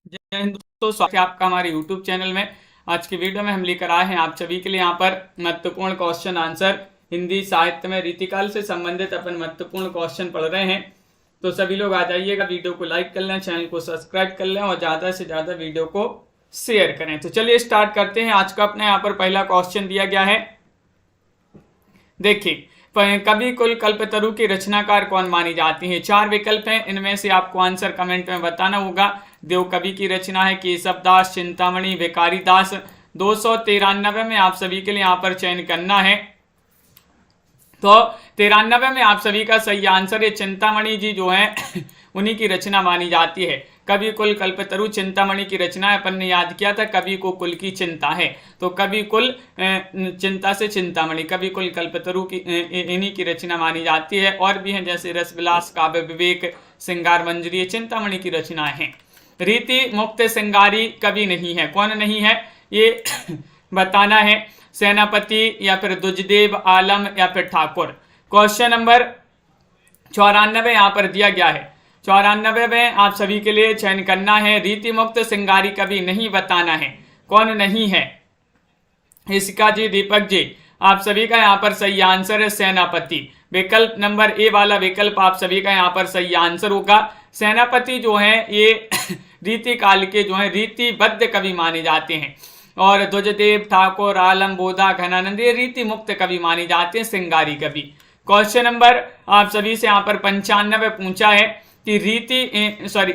जय हिंद दोस्तों, स्वागत है आपका हमारे YouTube चैनल में। आज की वीडियो में हम लेकर आए हैं आप सभी के लिए यहाँ पर महत्वपूर्ण क्वेश्चन आंसर हिंदी साहित्य में रीतिकाल से संबंधित अपन महत्वपूर्ण क्वेश्चन पढ़ रहे हैं। तो सभी लोग आ जाइएगा, वीडियो को लाइक कर लें, चैनल को सब्सक्राइब कर लें और ज़्यादा से ज़्यादा वीडियो को शेयर करें। तो चलिए स्टार्ट करते हैं। आज का अपने यहाँ पर पहला क्वेश्चन दिया गया है, देखिए कवि कुल कल्पतरु की रचनाकार कौन मानी जाती है। चार विकल्प हैं, इनमें से आपको आंसर कमेंट में बताना होगा। देव कवि की रचना है केशव दास, चिंतामणि, भिखारी दास। 293 में आप सभी के लिए यहाँ पर चयन करना है। तो 93 में आप सभी का सही आंसर है चिंतामणि जी जो है उन्हीं की रचना मानी जाती है। कवि कुल कल्पतरु चिंतामणि की रचना है। अपन ने याद किया था कवि को कुल की चिंता है, तो कवि कुल चिंता से चिंतामणि, कवि कुल कल्पतरु की इन्हीं की रचना मानी जाती है। और भी हैं जैसे रसविलास, काव्य विवेक, श्रृंगार मंजरी, चिंतामणि की रचनाएं हैं। रीति मुक्त श्रृंगारी कवि नहीं है। कौन नहीं है ये बताना है, सेनापति या फिर दुजदेव, आलम या फिर ठाकुर। क्वेश्चन नंबर 94 यहाँ पर दिया गया है। 94 में आप सभी के लिए चयन करना है। रीति मुक्त श्रृंगारी कवि नहीं बताना है, कौन नहीं है इसका जी दीपक जी। आप सभी का यहाँ पर सही आंसर है सेनापति। विकल्प नंबर ए वाला विकल्प आप सभी का यहाँ पर सही आंसर होगा। सेनापति जो है ये रीति काल के जो है रीतिबद्ध कवि माने जाते हैं। और ध्वजदेव, ठाकुर, आलम, बोधा, घनानंद ये रीति मुक्त कवि माने जाते हैं, श्रृंगारी कवि। क्वेश्चन नंबर आप सभी से यहाँ पर 95 पूछा है कि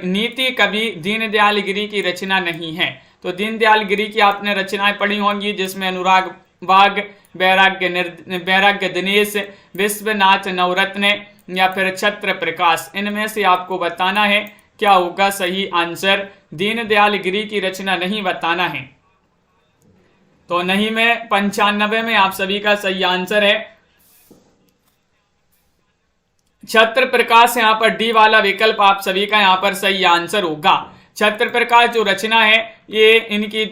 नीति कवि दीनदयाल गिरी की रचना नहीं है। तो दीनदयाल गिरी की आपने रचनाएं पढ़ी होंगी, जिसमें अनुराग बाग, वैराग्य दिनेश, विश्वनाथ नवरत्न या फिर छत्र प्रकाश। इनमें से आपको बताना है क्या होगा सही आंसर। दीनदयाल गिरी की रचना नहीं बताना है, तो नहीं में 95 में आप सभी का सही आंसर है छत्र प्रकाश। यहाँ पर डी वाला विकल्प आप सभी का यहाँ पर सही आंसर होगा। छत्र प्रकाश जो रचना है ये इनकी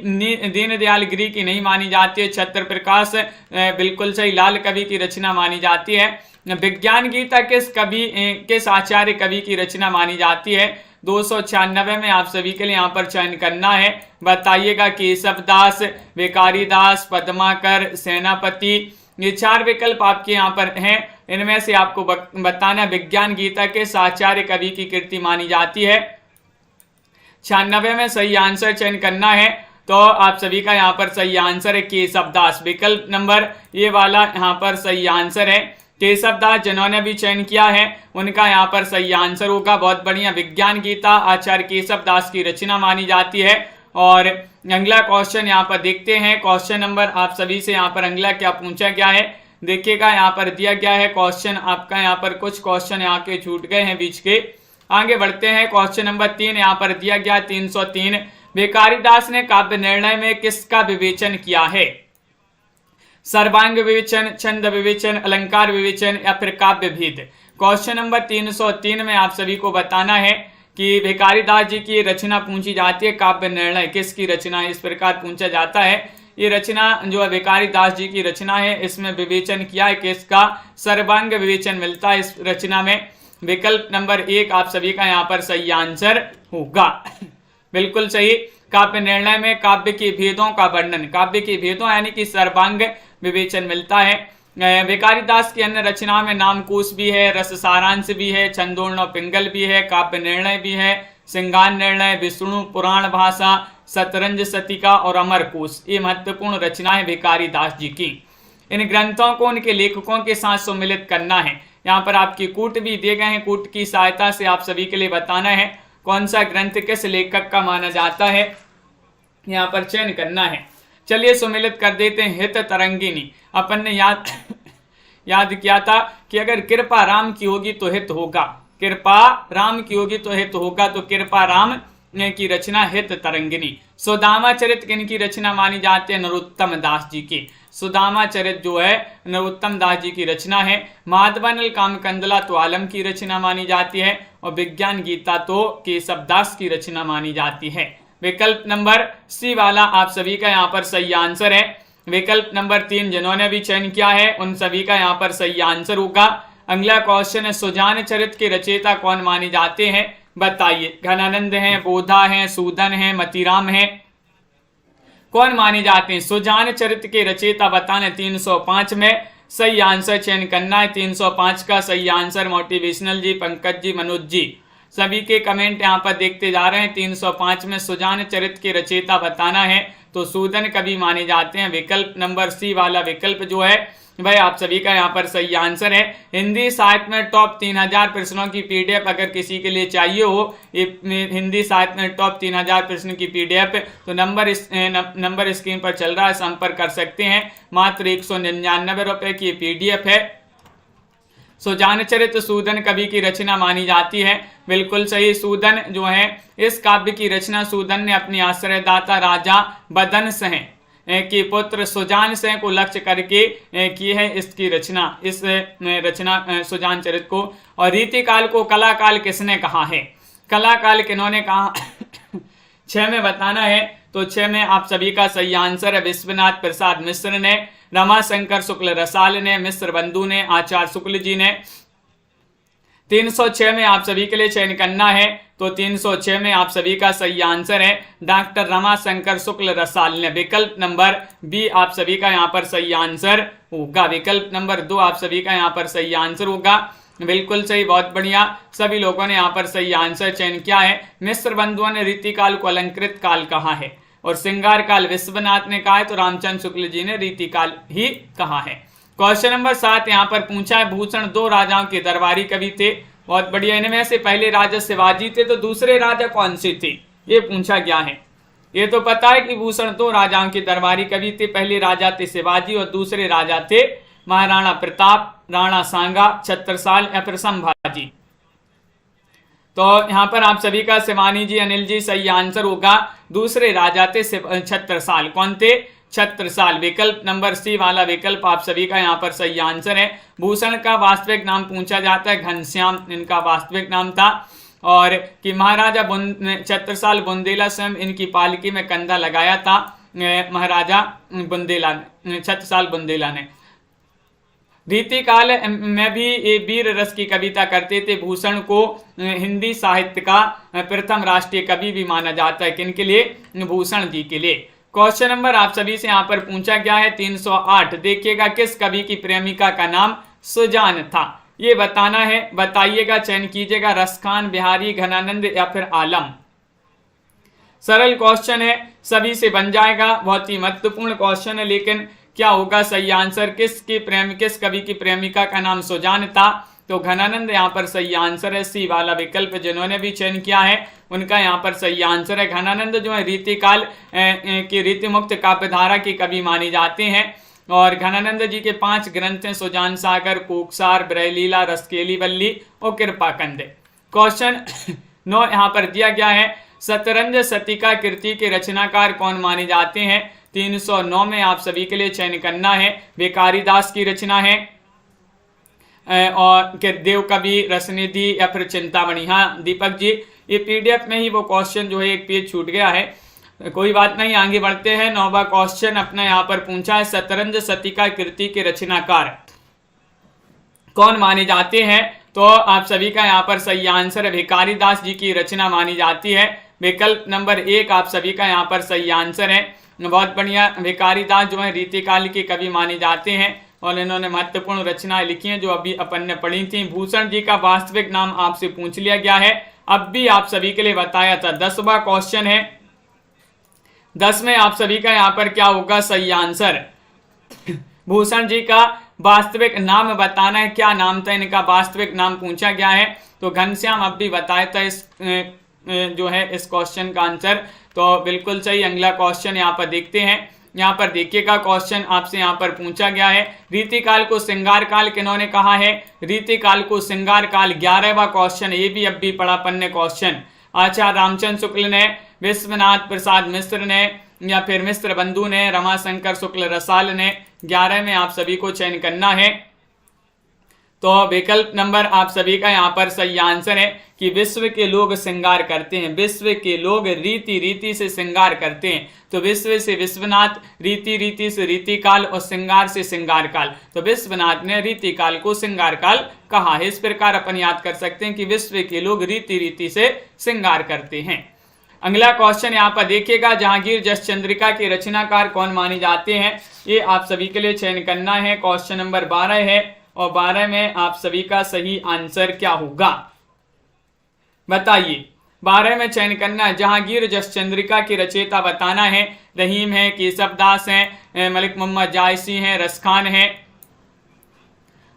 दीनदयाल गिरी की नहीं मानी जाती है। छत्र प्रकाश बिल्कुल सही लाल कवि की रचना मानी जाती है। विज्ञान गीता किस आचार्य कवि की रचना मानी जाती है। 296 में आप सभी के लिए यहाँ पर चयन करना है, बताइएगा। केशव दास, भिखारी दास, पद्माकर, सेनापति। ये चार विकल्प आपके यहाँ पर हैं, इनमें से आपको बताना विज्ञान गीता के आचार्य कवि की कृति मानी जाती है। 96 में सही आंसर चयन करना है, तो आप सभी का यहाँ पर सही आंसर है केशव दास। विकल्प नंबर ये वाला यहाँ पर सही आंसर है केशव दास। जिन्होंने भी चयन किया है उनका यहाँ पर सही आंसर होगा। बहुत बढ़िया, विज्ञान गीता आचार्य केशव दास की रचना मानी जाती है। और अगला क्वेश्चन यहाँ पर देखते हैं। क्वेश्चन नंबर आप सभी से यहाँ पर अगला क्या पूछा गया है, देखिएगा। यहाँ पर दिया गया है क्वेश्चन आपका, यहाँ पर कुछ क्वेश्चन यहाँ के छूट गए हैं बीच के। आगे बढ़ते हैं। क्वेश्चन नंबर 3 यहाँ पर दिया गया 303। भिखारी दास ने काव्य निर्णय में किसका विवेचन किया है। सर्वांग विवेचन, छंद विवेचन, अलंकार विवेचन या फिर काव्य भेद। क्वेश्चन नंबर 303 में आप सभी को बताना है कि भिखारी दास जी की रचना पूछी जाती है, काव्य निर्णय किसकी रचना है, इस प्रकार पूछा जाता है। ये रचना जो है भिखारी दास जी की रचना है, इसमें विवेचन किया है किसका, सर्वांग विवेचन मिलता है इस रचना में। विकल्प नंबर 1 आप सभी का यहाँ पर सही आंसर होगा, बिल्कुल सही। काव्य निर्णय में काव्य के भेदों का वर्णन, काव्य के भेदों यानी कि सर्वांग विवेचन मिलता है। भिखारी दास की अन्य रचनाओं में नामकोश भी है, रस सारांश भी है, छंदोर्ण पिंगल भी है, काव्य निर्णय भी है, श्रृंगार निर्णय, विष्णु पुराण भाषा, शतरंज शतिका और अमरकोश। ये महत्वपूर्ण रचना है भिखारी दास जी की। इन ग्रंथों को उनके लेखकों के साथ सम्मिलित करना है। यहाँ पर आपकी कूट भी दिए गए हैं, कूट की सहायता से आप सभी के लिए बताना है कौन सा ग्रंथ किस लेखक का माना जाता है, यहाँ पर चयन करना है। चलिए सम्मिलित कर देते हैं। हित तरंगिनी अपन ने याद किया था कि अगर कृपा राम की होगी तो हित होगा, कृपा राम की होगी तो हित होगा, तो कृपा राम की रचना हित तरंगिनी। सुदामा चरित किन की रचना मानी जाती है, नरोत्तम दास जी की। सुदामा चरित जो है नरोत्तम दास जी की रचना है। माधवानल कामकंदला तो आलम की रचना मानी जाती है और विज्ञान गीता तो केशव दास की रचना मानी जाती है। विकल्प नंबर सी वाला आप सभी का यहाँ पर सही आंसर है। विकल्प नंबर 3 जिन्होंने भी चयन किया है उन सभी का यहाँ पर सही आंसर होगा। अगला क्वेश्चन है, सुजान चरित के रचयिता कौन माने जाते हैं, बताइए। घनानंद है, बोधा है, सूदन है, मतीराम है, कौन माने जाते हैं? सुजान चरित्र के रचयिता बताना 305 में सही आंसर चयन करना है। 305 का सही आंसर मोटिवेशनल जी, पंकज जी, मनोज जी, सभी के कमेंट यहाँ पर देखते जा रहे हैं। 305 में सुजान चरित्र के रचयिता बताना है तो सूदन कवि माने जाते हैं। विकल्प नंबर सी वाला विकल्प जो है भाई आप सभी का यहाँ पर सही आंसर है। हिंदी साहित्य में टॉप 3000 प्रश्नों की पीडीएफ अगर किसी के लिए चाहिए हो, हिंदी साहित्य में टॉप 3000 प्रश्नों की पीडीएफ, तो नंबर स्क्रीन पर चल रहा है, संपर्क कर सकते हैं। मात्र 199 रुपए की पीडीएफ है। सुजान चरित्र सूदन कवि की रचना मानी जाती है। बिल्कुल सही। सूदन जो है इस काव्य की रचना सूदन ने अपने आश्रयदाता राजा बदन सह के पुत्र सुजान सिंह को लक्ष्य करके की है इसकी रचना, इस रचना सुजान चरित्र को। और रीतिकाल को कलाकाल किसने कहा है? कलाकाल किन्होंने कहा? 6 में बताना है तो 6 में आप सभी का सही आंसर है विश्वनाथ प्रसाद मिश्र ने, रमाशंकर शुक्ल रसाल ने, मिश्र बंधु ने, आचार्य शुक्ल जी ने। 306 में आप सभी के लिए चयन करना है तो 306 में आप सभी का सही आंसर है डॉक्टर रमाशंकर शुक्ल रसाल ने। विकल्प नंबर बी आप सभी का यहाँ पर सही आंसर होगा। विकल्प नंबर 2 आप सभी का यहाँ पर सही आंसर होगा। बिल्कुल सही, बहुत बढ़िया, सभी लोगों ने यहाँ पर सही आंसर चयन किया है। मिश्र बंधुओं ने रीतिकाल को अलंकृत काल कहा है और श्रृंगार काल विश्वनाथ ने कहा है तो रामचंद्र शुक्ल जी ने रीतिकाल ही कहा है। क्वेश्चन नंबर 7 यहाँ पर पूछा है, भूषण 2 राजाओं के दरबारी कवि थे। बहुत बढ़िया। इनमें से पहले राजा शिवाजी थे तो दूसरे राजा कौन से थे, ये पूछा गया है। ये तो पता है कि भूषण 2 राजाओं के दरबारी कवि थे। पहले राजा थे शिवाजी और दूसरे राजा थे महाराणा प्रताप, राणा सांगा, छत्रसाल या फिर संभाजी। तो यहाँ पर आप सभी का शिवानी जी, अनिल जी सही आंसर होगा। दूसरे राजा थे छत्रसाल। कौन थे? छत्रसाल। विकल्प नंबर सी वाला विकल्प आप सभी का यहाँ पर सही आंसर है। भूषण का वास्तविक नाम पूछा जाता है घनश्याम, इनका वास्तविक नाम था। और कि महाराजा छत्रसाल बुंदेला स्वयं इनकी पालकी में कंधा लगाया था महाराजा बुंदेला ने, छत्रसाल बुंदेला ने। रीतिकाल में भी ये वीर रस की कविता करते थे। भूषण को हिंदी साहित्य का प्रथम राष्ट्रीय कवि भी माना जाता है। किनके लिए? भूषण जी के लिए। क्वेश्चन नंबर आप सभी से यहाँ पर पूछा गया है 308। देखिएगा किस कवि की प्रेमिका का नाम सुजान था, ये बताना है। बताइएगा, चयन कीजिएगा, रसखान, बिहारी, घनानंद या फिर आलम। सरल क्वेश्चन है, सभी से बन जाएगा। बहुत ही महत्वपूर्ण क्वेश्चन है, लेकिन क्या होगा सही आंसर? किस कवि की प्रेमिका का नाम सुजान था? तो घनानंद यहाँ पर सही आंसर है। सी वाला विकल्प जिन्होंने भी चयन किया है उनका यहाँ पर सही आंसर है। घनानंद जो है रीतिकाल की रीतिमुक्त काव्यधारा के कवि माने जाते हैं। और घनानंद जी के 5 ग्रंथ हैं, सुजान सागर, कोकसार, ब्रहलीला, रसकेली वल्ली और कृपाकंद। क्वेश्चन 9 यहाँ पर दिया गया है, शतरंज शतिका कृति के रचनाकार कौन माने जाते हैं? 309 में आप सभी के लिए चयन करना है। भिखारी दास की रचना है और देव कवि, रसनिधि या फिर चिंतामणि। हाँ दीपक जी, ये पीडीएफ में ही वो क्वेश्चन जो है एक पेज छूट गया है, कोई बात नहीं, आगे बढ़ते हैं। 9वां क्वेश्चन अपना यहाँ पर पूछा है, शतरंज शतिका कृति के रचनाकार कौन माने जाते हैं? तो आप सभी का यहाँ पर सही आंसर है भिखारी दास जी की रचना मानी जाती है। विकल्प नंबर 1 आप सभी का यहाँ पर सही आंसर है। बहुत बढ़िया। भिखारी दास जो है रीतिकाल के कवि माने जाते हैं और इन्होंने महत्वपूर्ण रचनाएं लिखी हैं जो अभी अपन ने पढ़ी थी। भूषण जी का वास्तविक नाम आपसे पूछ लिया गया है, अब भी आप सभी के लिए बताया था। 10वां क्वेश्चन है, 10 में आप सभी का यहाँ पर क्या होगा सही आंसर? भूषण जी का वास्तविक नाम बताना है। क्या नाम था इनका? वास्तविक नाम पूछा गया है तो घनश्याम अब भी बताया था इस जो है इस क्वेश्चन का आंसर। तो बिल्कुल सही। अगला क्वेश्चन यहाँ पर देखते हैं। यहाँ पर देखिएगा, क्वेश्चन आपसे यहाँ पर पूछा गया है, रीतिकाल को श्रृंगार काल किन्होंने कहा है? रीतिकाल को श्रृंगार काल 11वां क्वेश्चन, ये भी अब भी पढ़ा पन्ने क्वेश्चन। आचार्य रामचंद्र शुक्ल ने, विश्वनाथ प्रसाद मिश्र ने या फिर मिश्र बंधु ने, रमाशंकर शुक्ल रसाल ने। 11 में आप सभी को चयन करना है। तो विकल्प नंबर आप सभी का यहाँ पर सही आंसर है कि विश्व के लोग श्रृंगार करते हैं। विश्व के लोग रीति रीति से श्रृंगार करते हैं। तो विश्व से विश्वनाथ, रीति रीति से रीतिकाल और श्रृंगार से श्रृंगार काल। तो विश्वनाथ ने रीतिकाल को श्रृंगार काल कहा है। इस प्रकार अपन याद कर सकते हैं कि विश्व के लोग रीति रीति से श्रृंगार करते हैं। अगला क्वेश्चन यहाँ पर देखिएगा, जहांगीर जस चंद्रिका के रचनाकार कौन माने जाते हैं? ये आप सभी के लिए चयन करना है। क्वेश्चन नंबर 12 है और 12 में आप सभी का सही आंसर क्या होगा बताइए। 12 में चयन करना है, जहांगीर जस चंद्रिका की रचयिता बताना है। रहीम है, केशवदास है, मलिक मोहम्मद जायसी है, रसखान है।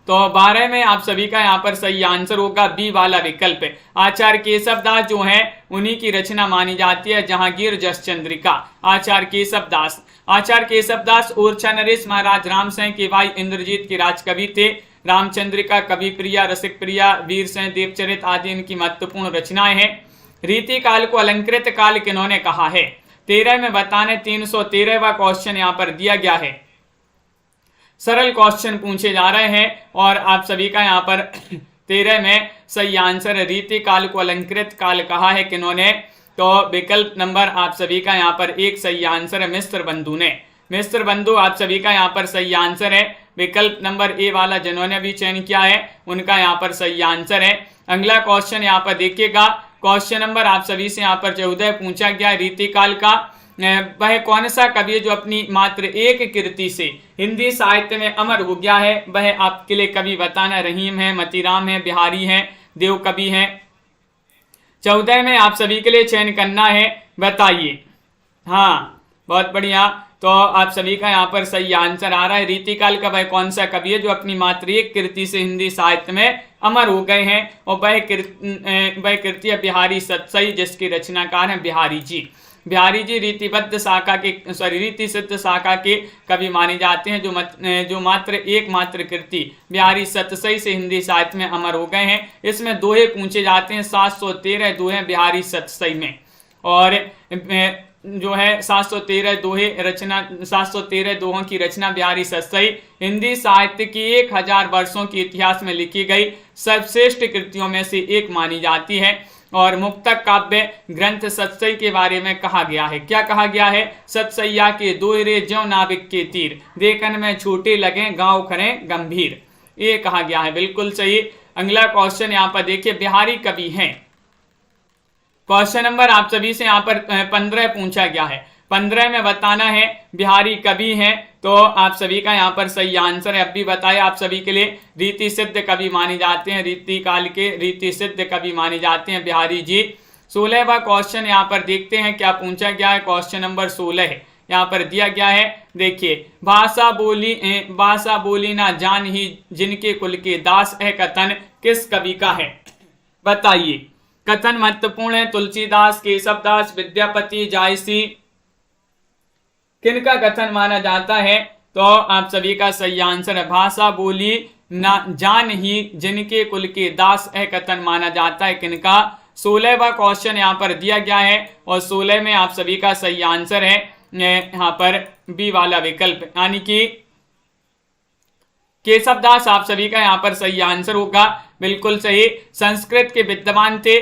तो 12 में आप सभी का यहाँ पर सही आंसर होगा बी वाला विकल्प है। आचार्य केशवदास जो है उन्हीं की रचना मानी जाती है जहांगीर जस चंद्रिका। आचार्य केशवदास ओरछा नरेश, महाराज राम सिंह के भाई इंद्रजीत के राजकवि थे। रामचंद्रिका, कवि प्रिया, रसिक प्रिया, वीर सिंह, देवचरित आदि इनकी महत्वपूर्ण रचनाएं हैं। रीति काल को अलंकृत काल किन्होंने कहा है? 13 में बताने 313वां क्वेश्चन यहाँ पर दिया गया है। सरल क्वेश्चन पूछे जा रहे हैं और आप सभी का यहाँ पर 13 में सही आंसर है, रीति काल को अलंकृत काल कहा है किन्होंने? तो विकल्प नंबर आप सभी का यहाँ पर एक सही आंसर है, मिस्र बंधु ने। मिस्र बंधु आप सभी का यहाँ पर सही आंसर है। विकल्प नंबर ए वाला जिन्होंने भी चयन किया है उनका यहाँ पर सही आंसर है। अगला क्वेश्चन यहाँ पर देखिएगा, क्वेश्चन नंबर आप सभी से यहाँ पर 14 पूछा गया रीतिकाल का। वह कौन सा कवि जो अपनी मात्र एक कृति से हिंदी साहित्य में अमर हो गया है? वह आपके लिए कवि बताना। रहीम है, मतीराम है, बिहारी है, देव कवि है। 14 में आप सभी के लिए चयन करना है, बताइए। हाँ, बहुत बढ़िया। तो आप सभी का यहाँ पर सही आंसर आ रहा है। रीतिकाल का वह कौन सा कवि है जो अपनी मात्र एक कृति से हिंदी साहित्य में अमर हो गए हैं? और वह कृति है बिहारी सतसई, जिसके रचनाकार हैं बिहारी जी। बिहारी जी रीतिबद्ध शाखा के रीति सिद्ध शाखा के कवि माने जाते हैं, जो मात्र एकमात्र कृति बिहारी सतसई से हिंदी साहित्य में अमर हो गए हैं। इसमें दोहे पूछे जाते हैं, 713 दोहे बिहारी सतसई में। और जो है 713 दोहों की रचना बिहारी सतसई हिंदी साहित्य की 1000 वर्षों के इतिहास में लिखी गई सर्वश्रेष्ठ कृतियों में से एक मानी जाती है। और मुक्तक काव्य ग्रंथ सतसई के बारे में कहा गया है। क्या कहा गया है? सतसैया के दोहरे ज्यों नाविक के तीर, देखन में छोटे लगे गांव खड़े गंभीर, ये कहा गया है। बिल्कुल सही। अगला क्वेश्चन यहाँ पर देखिए, बिहारी कवि हैं। क्वेश्चन नंबर आप सभी से यहाँ पर 15 पूछा गया है। 15 में बताना है बिहारी कवि हैं। तो आप सभी का यहाँ पर सही आंसर है, अब भी बताया आप सभी के लिए, रीति सिद्ध कवि माने जाते हैं। रीति काल के रीति सिद्ध कवि माने जाते हैं बिहारी जी। 16वां क्वेश्चन यहाँ पर देखते हैं क्या पूछा गया है। क्वेश्चन नंबर 16 है, यहाँ पर दिया गया है। देखिए, भाषा बोली ना जान ही जिनके कुल के दास है कथन किस कवि का है? बताइए। कथन महत्वपूर्ण है, तुलसीदास, केशवदास, विद्यापति, जायसी, किनका कथन माना जाता है? तो आप सभी का सही आंसर है, भाषा बोली ना जान ही जिनके कुल के दास है कथन माना जाता है किनका? 16वां क्वेश्चन यहाँ पर दिया गया है और 16 में आप सभी का सही आंसर है यहाँ पर बी वाला विकल्प, यानी कि केशवदास आप सभी का यहाँ पर सही आंसर होगा। बिल्कुल सही। संस्कृत के विद्वान थे,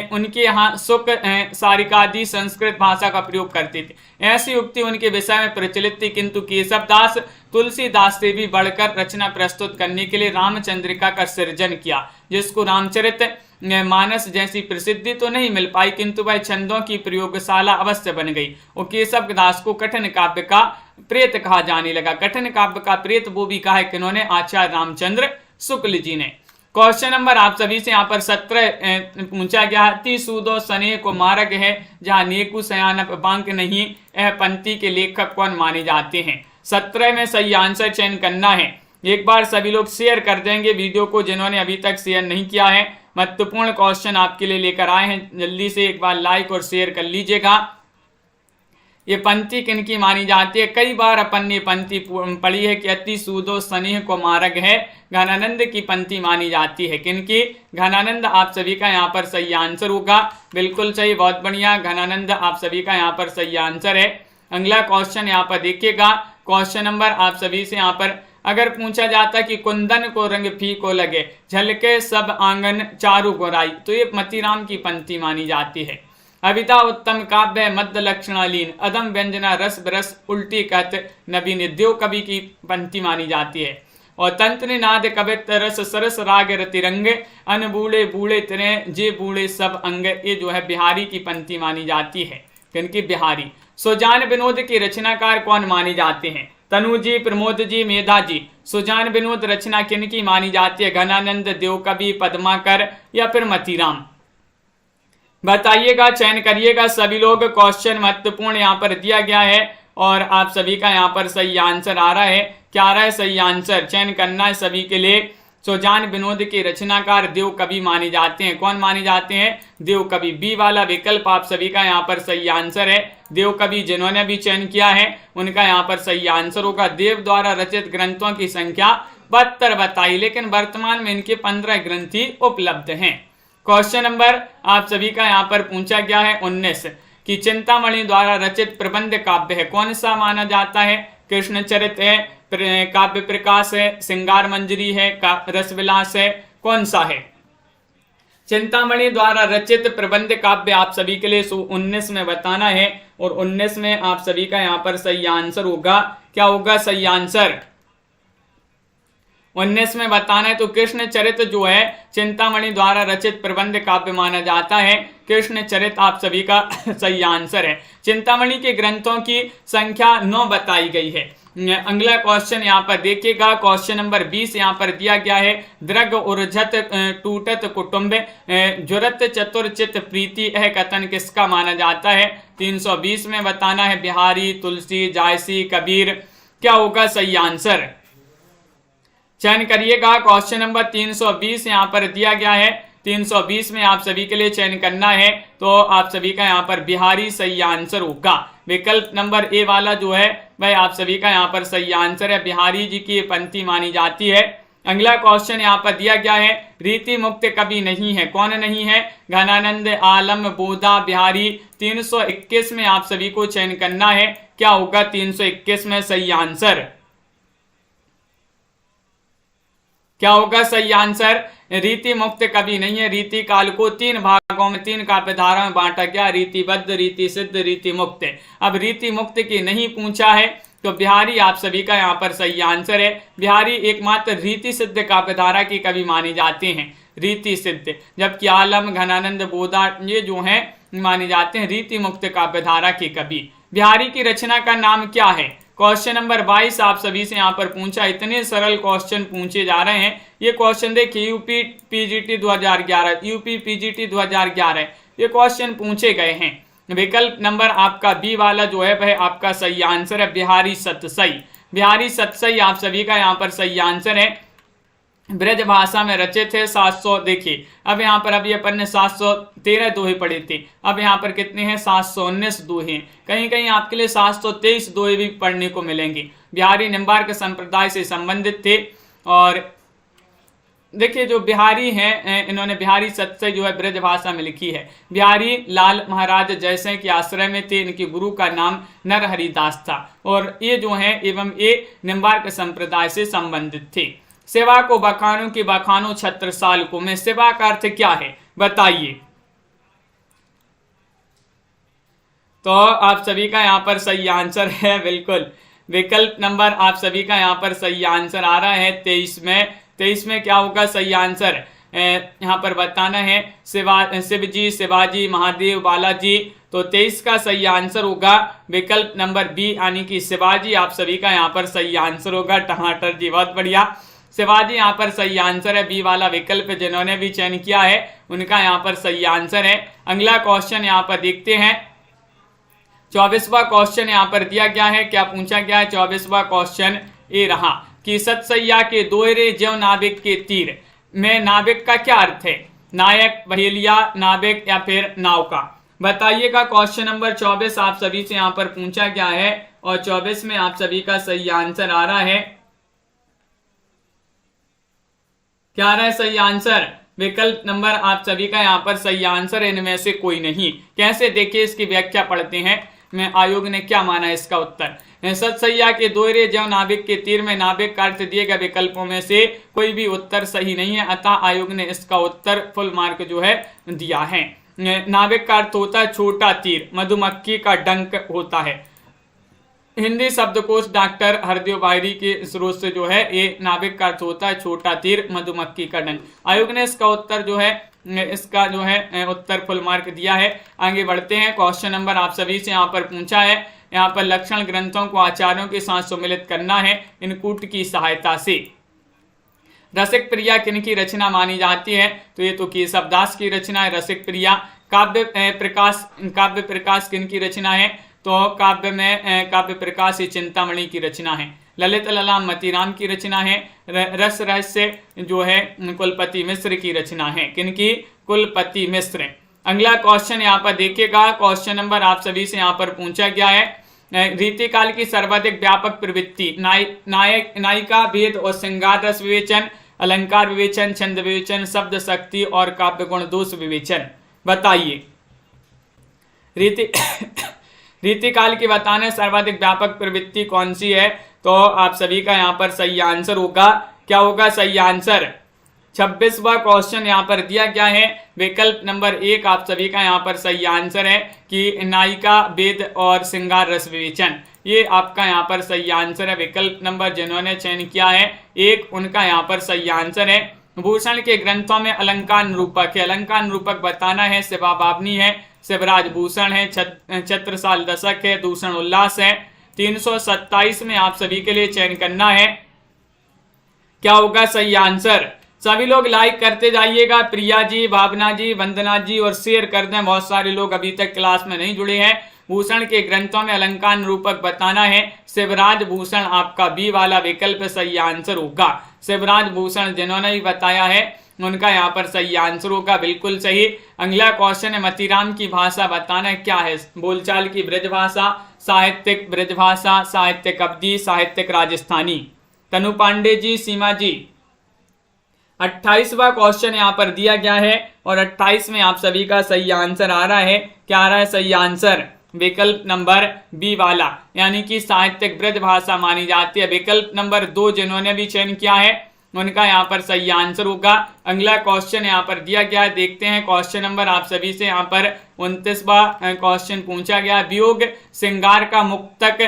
उनके यहाँ सुक सारिकादि संस्कृत भाषा का प्रयोग करते थे। ऐसी उक्ति उनके विषय में प्रचलित थी, किंतु केशवदास तुलसीदास से भी बढ़कर रचना प्रस्तुत करने के लिए रामचंद्रिका का सृजन किया, जिसको रामचरित मानस जैसी प्रसिद्धि तो नहीं मिल पाई, किंतु वह छंदों की प्रयोगशाला अवश्य बन गई और केशवदास को कठिन काव्य का प्रेत कहा जाने लगा। कठिन काव्य का प्रेत वो भी कहा है किन्होंने? आचार्य रामचंद्र शुक्ल जी ने। क्वेश्चन नंबर आप सभी से यहाँ पर 17 पूछा गया। अति सूदो सने को मार्ग है जहाँ नेकु सयानप बांक नहीं, यह पंक्ति के लेखक कौन माने जाते हैं? 17 में सही आंसर चयन करना है। एक बार सभी लोग शेयर कर देंगे वीडियो को, जिन्होंने अभी तक शेयर नहीं किया है। महत्वपूर्ण क्वेश्चन आपके लिए लेकर आए हैं, जल्दी से एक बार लाइक और शेयर कर लीजिएगा। ये पंक्ति किनकी मानी जाती है? कई बार अपन ने पंक्ति पढ़ी है कि अति सूदो स्नेह को मार्ग है, घनानंद की पंक्ति मानी जाती है। किनकी? घनानंद आप सभी का यहाँ पर सही आंसर होगा। बिल्कुल सही, बहुत बढ़िया। घनानंद आप सभी का यहाँ पर सही आंसर है। अगला क्वेश्चन यहाँ पर देखिएगा। क्वेश्चन नंबर आप सभी से यहाँ पर अगर पूछा जाता कि कुंदन को रंग फीको लगे, झलके सब आंगन चारु गोराई, तो ये मतीराम की पंक्ति मानी जाती है। अविता उत्तम काव्य मध्य लक्षणालीन, अदम व्यंजना रस बरस उल्टी कहत नवीन, देव कवि की पंक्ति मानी जाती है। और तंत्र नाद कवित्व रस सरस राग रतिरंग, अन बूढ़े बूढ़े तिरे जे बूढ़े सब अंग, ये जो है बिहारी की पंक्ति मानी जाती है। क्योंकि बिहारी। सुजान विनोद की रचनाकार कौन माने जाते हैं? तनु जी, प्रमोद जी, मेधा जी। सुजान विनोद रचना किनकी मानी जाती है? घनानंद, देवकवि, पद्माकर या फिर मतीराम? बताइएगा, चयन करिएगा सभी लोग। क्वेश्चन महत्वपूर्ण यहाँ पर दिया गया है और आप सभी का यहाँ पर सही आंसर आ रहा है। क्या आ रहा है सही आंसर? चयन करना है सभी के लिए। सुजान विनोद के रचनाकार देव कवि माने जाते हैं। कौन माने जाते हैं? देव कवि। बी वाला विकल्प आप सभी का यहाँ पर सही आंसर है। देव कवि जिन्होंने भी चयन किया है उनका यहाँ पर सही आंसर होगा। देव द्वारा रचित ग्रंथों की संख्या 72 बताई, लेकिन वर्तमान में इनके 15 ग्रंथ ही उपलब्ध हैं। क्वेश्चन नंबर आप सभी का यहाँ पर पूछा गया है 19 कि चिंतामणि द्वारा रचित प्रबंध काव्य है, कौन सा माना जाता है? कृष्णचरित है, काव्य प्रकाश है, श्रृंगार मंजरी है, रसविलास है, कौन सा है? चिंतामणि द्वारा रचित प्रबंध काव्य आप सभी के लिए 19 में बताना है और 19 में आप सभी का यहाँ पर सही आंसर होगा। क्या होगा सही आंसर? 19 में बताना है तो कृष्ण चरित जो है चिंतामणि द्वारा रचित प्रबंध काव्य माना जाता है। कृष्ण चरित आप सभी का सही आंसर है। चिंतामणि के ग्रंथों की संख्या 9 बताई गई है। अगला क्वेश्चन यहाँ पर देखिएगा, क्वेश्चन नंबर 20 यहाँ पर दिया गया है। दृग उर्जत टूटत कुटुंब, जुरत चतुर्चित प्रीति, यह कथन किसका माना जाता है? 320 में बताना है। बिहारी, तुलसी, जायसी, कबीर। क्या होगा सही आंसर? चयन करिएगा। क्वेश्चन नंबर 320 यहाँ पर दिया गया है। 320 में आप सभी के लिए चयन करना है तो आप सभी का यहाँ पर बिहारी सही आंसर होगा। विकल्प नंबर ए वाला जो है वह आप सभी का यहाँ पर सही आंसर है। बिहारी जी की पंक्ति मानी जाती है। अगला क्वेश्चन यहाँ पर दिया गया है। रीति मुक्त कवि नहीं है, कौन नहीं है? घनानंद, आलम, बोधा, बिहारी। 321 में आप सभी को चयन करना है। क्या होगा 321 में सही आंसर? क्या होगा सही आंसर? रीति मुक्त कवि नहीं है। रीति काल को 3 भागों में 3 काव्यधारा में बांटा गया, रीतिबद्ध, रीति सिद्ध, रीति मुक्त। अब रीति मुक्त की नहीं पूछा है तो बिहारी आप सभी का यहाँ पर सही आंसर है। बिहारी एकमात्र रीति सिद्ध काव्यधारा की कवि माने जाते हैं, रीति सिद्ध, जबकि आलम, घनानंद, बोधा ये जो हैं माने जाते हैं रीति मुक्त काव्यधारा के कवि। बिहारी की रचना का नाम क्या है? क्वेश्चन नंबर 22 आप सभी से यहाँ पर पूछा। इतने सरल क्वेश्चन पूछे जा रहे हैं। ये क्वेश्चन देखिए यूपी पीजीटी 2011, यूपी पीजीटी 2011 ये क्वेश्चन पूछे गए हैं। विकल्प नंबर आपका बी वाला जो है वह आपका सही आंसर है। बिहारी सतसई। बिहारी सतसई आप सभी का यहाँ पर सही आंसर है। ब्रज भाषा में रचित है। 700 देखिए अब यहाँ पर अभी अपन ने 713 दोहे पढ़े थे, अब यहाँ पर कितने हैं? 719 दोहे। कहीं कहीं आपके लिए 723 दोहे भी पढ़ने को मिलेंगे। बिहारी निम्बार्क संप्रदाय से संबंधित थे। और देखिए जो बिहारी हैं इन्होंने बिहारी सतसई जो है ब्रज भाषा में लिखी है। बिहारी लाल महाराज जैसे के आश्रय में थे। इनके गुरु का नाम नरहरिदास था और ये जो है एवं ये निम्बार्क संप्रदाय से संबंधित थे। सेवा को बखानों की बखानो छत्रसाल को में सेवा का अर्थ क्या है बताइए? तो आप सभी का यहाँ पर सही आंसर है बिल्कुल। विकल्प नंबर आप सभी का यहाँ पर सही आंसर आ रहा है 23 में। 23 में क्या होगा सही आंसर? यहाँ पर बताना है शिवजी, शिवाजी, महादेव, बालाजी। तो 23 का सही आंसर होगा विकल्प नंबर बी यानी कि शिवाजी आप सभी का यहाँ पर सही आंसर होगा। टमाटर जी बहुत बढ़िया, शिवाजी यहाँ पर सही आंसर है। बी वाला विकल्प जिन्होंने भी चयन किया है उनका यहाँ पर सही आंसर है। अगला क्वेश्चन यहाँ पर देखते हैं। 24वां क्वेश्चन यहाँ पर दिया गया है। क्या पूछा गया है? 24वां क्वेश्चन ये रहा कि सतसैया के दोहरे ज्यों नाविक के तीर में नाविक का क्या अर्थ है? नायक, बहेलिया, नाविक या फिर नाव का? बताइएगा। क्वेश्चन नंबर 24 आप सभी से यहाँ पर पूछा गया है और 24 में आप सभी का सही आंसर आ रहा है। क्या आ रहा है सही आंसर? विकल्प नंबर आप सभी का यहाँ पर सही आंसर है। इनमें से कोई नहीं। कैसे? देखिए इसकी व्याख्या पढ़ते हैं। में आयोग ने क्या माना इसका उत्तर? सतसैया के दोहरे ज्यों नाविक के तीर में नाविक का अर्थ दिए गए विकल्पों में से कोई भी उत्तर सही नहीं है, अतः आयोग ने इसका उत्तर फुल मार्क जो है दिया है। नाविक का अर्थ होता है छोटा तीर, मधुमक्खी का डंक होता है। हिंदी शब्दकोश डॉक्टर हरदेव बाहरी के स्रोत से जो है ये नाविक का अर्थ होता है छोटा तीर, मधुमक्खी का डंक। आयोग ने इसका उत्तर जो है उत्तर फुल मार्क दिया है। आगे बढ़ते हैं। क्वेश्चन नंबर आप सभी से यहाँ पर पूछा है, यहाँ पर लक्षण ग्रंथों को आचार्यों के साथ सम्मिलित करना है इनकूट की सहायता से। रसिक प्रिया किनकी रचना मानी जाती है? तो ये तो केशवदास की रचना है रसिक प्रिया। काव्य प्रकाश किनकी रचना है? तो काव्य प्रकाश ये चिंतामणि की रचना है। ललित ललाम मतीराम की रचना है। रस रहस्य जो है कुलपति मिश्र की रचना है। किनकी? कुलपति मिश्र। अगला क्वेश्चन यहाँ पर देखिएगा। क्वेश्चन नंबर आप सभी से यहाँ पर पूछा गया है, रीतिकाल की सर्वाधिक व्यापक प्रवृत्ति नायिका भेद और श्रृंगार रस विवेचन, अलंकार विवेचन, छंद विवेचन, शब्द शक्ति और काव्य गुण दोष विवेचन। बताइए रीतिकाल की बताने सर्वाधिक व्यापक प्रवृत्ति कौन सी है? तो आप सभी का यहाँ पर सही आंसर होगा, क्या होगा सही आंसर? 26वां क्वेश्चन यहाँ पर दिया गया है, विकल्प नंबर 1 आप सभी का यहाँ पर सही आंसर है कि नायिका वेद और श्रृंगार रस विवेचन। ये आपका यहाँ पर सही आंसर है। विकल्प नंबर जिन्होंने चयन किया है 1, उनका यहाँ पर सही आंसर है। भूषण के ग्रंथों में अलंकार निरूपक है, अलंकार निरूपक बताना है शिवा बावनी है, शिवराज भूषण है, छत्रसाल दशक है, दूषण उल्लास है। 327 में आप सभी के लिए चयन करना है, क्या होगा सही आंसर? सभी लोग लाइक करते जाइएगा, प्रिया जी, भावना जी, वंदना जी, और शेयर कर दें। बहुत सारे लोग अभी तक क्लास में नहीं जुड़े हैं। भूषण के ग्रंथों में अलंकार निरूपक बताना है शिवराज भूषण, आपका बी वाला विकल्प सही आंसर होगा। शिवराज भूषण जिन्होंने भी बताया है उनका यहाँ पर सही आंसर होगा, बिल्कुल सही। अगला क्वेश्चन है, मतीराम की भाषा बताना है क्या है? बोलचाल की ब्रज भाषा, साहित्यिक ब्रज भाषा, साहित्यिक अवधी, साहित्यिक राजस्थानी। तनु पांडे जी, सीमा जी। 28वां क्वेश्चन यहाँ पर दिया गया है और 28 में आप सभी का सही आंसर आ रहा है, क्या आ रहा है सही आंसर? विकल्प नंबर बी वाला, यानी कि साहित्यिक ब्रज भाषा मानी जाती है। विकल्प नंबर 2 जिन्होंने भी चयन किया है उनका यहाँ पर सही आंसर होगा। अगला क्वेश्चन यहाँ पर दिया गया है, देखते हैं क्वेश्चन नंबर आप सभी से यहाँ पर 29वां क्वेश्चन पूछा गया। वियोग श्रृंगार का मुक्तक,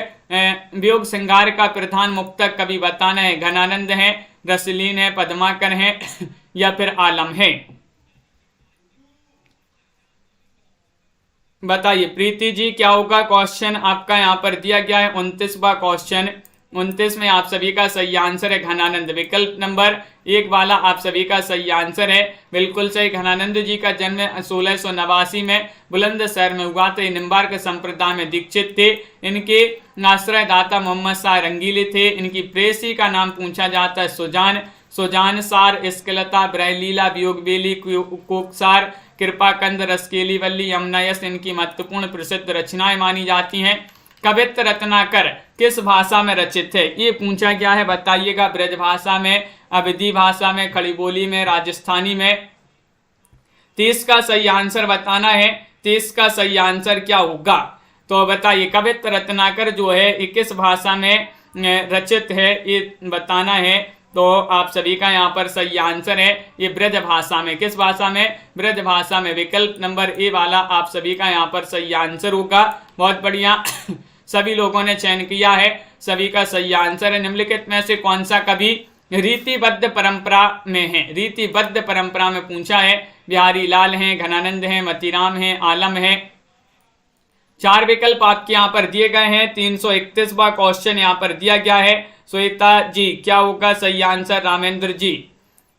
वियोग श्रृंगार का प्रधान मुक्तक कवि बताना है। घनानंद है, रसलीन है, पद्माकर है या फिर आलम है? बताइए प्रीति जी, क्या होगा क्वेश्चन आपका यहाँ पर दिया गया है 29वां क्वेश्चन। 29 में आप सभी का सही आंसर है घनानंद। विकल्प नंबर 1 वाला आप सभी का सही आंसर है, बिल्कुल सही। घनानंद जी का जन्म 1689 में बुलंदशहर में हुआ था। निम्बार्क संप्रदाय में दीक्षित थे। इनके आश्रय दाता मोहम्मद शाह रंगीले थे। इनकी प्रेसी का नाम पूछा जाता है सुजान सार, इस्कलता, ब्रहलीला, वियोगबेली, कोकसार, कृपाकंद, रसकेली वल्ली, यमुनायस इनकी महत्वपूर्ण प्रसिद्ध रचनाएं मानी जाती हैं। कवित्व रत्नाकर किस भाषा में रचित है? ये पूछा गया है, बताइएगा। ब्रज भाषा में, अवधी भाषा में, खड़ी बोली में, राजस्थानी में। 30 का सही आंसर बताना है। 30 का सही आंसर क्या होगा? तो बताइए कवित्व रत्नाकर जो है ये किस भाषा में रचित है, ये बताना है। तो आप सभी का यहाँ पर सही आंसर है ये ब्रज भाषा में। किस भाषा में? ब्रज भाषा में। विकल्प नंबर ए वाला आप सभी का यहाँ पर सही आंसर होगा। बहुत बढ़िया, सभी लोगों ने चयन किया है, सभी का सही आंसर है। निम्नलिखित में से कौन सा कवि रीतिबद्ध परंपरा में है? रीतिबद्ध परंपरा में पूछा है। बिहारी लाल हैं, घनानंद हैं, मतीराम हैं, आलम है। 4 विकल्प आपके यहाँ पर दिए गए हैं। 331वां क्वेश्चन यहाँ पर दिया गया है। श्वेता जी, क्या होगा सही आंसर? रामेंद्र जी।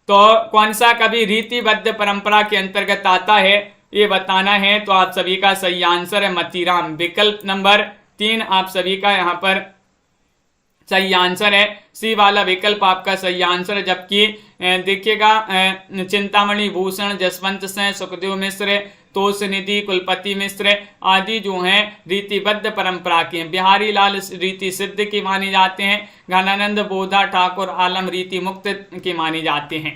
तो कौन सा कवि रीतिबद्ध परंपरा के अंतर्गत आता है ये बताना है। तो आप सभी का सही आंसर है मतीराम। विकल्प नंबर 3 आप सभी का यहाँ पर सही आंसर है। सी वाला विकल्प आपका सही आंसर है। जबकि देखिएगा चिंतामणि भूषण, जसवंत सिंह, सुखदेव मिश्र, तोष निधि, कुलपति मिश्र आदि जो हैं रीतिबद्ध परंपरा के हैं। बिहारी लाल रीति सिद्ध की माने जाते हैं। घनानंद, बोधा, ठाकुर, आलम रीति मुक्त के माने जाते हैं।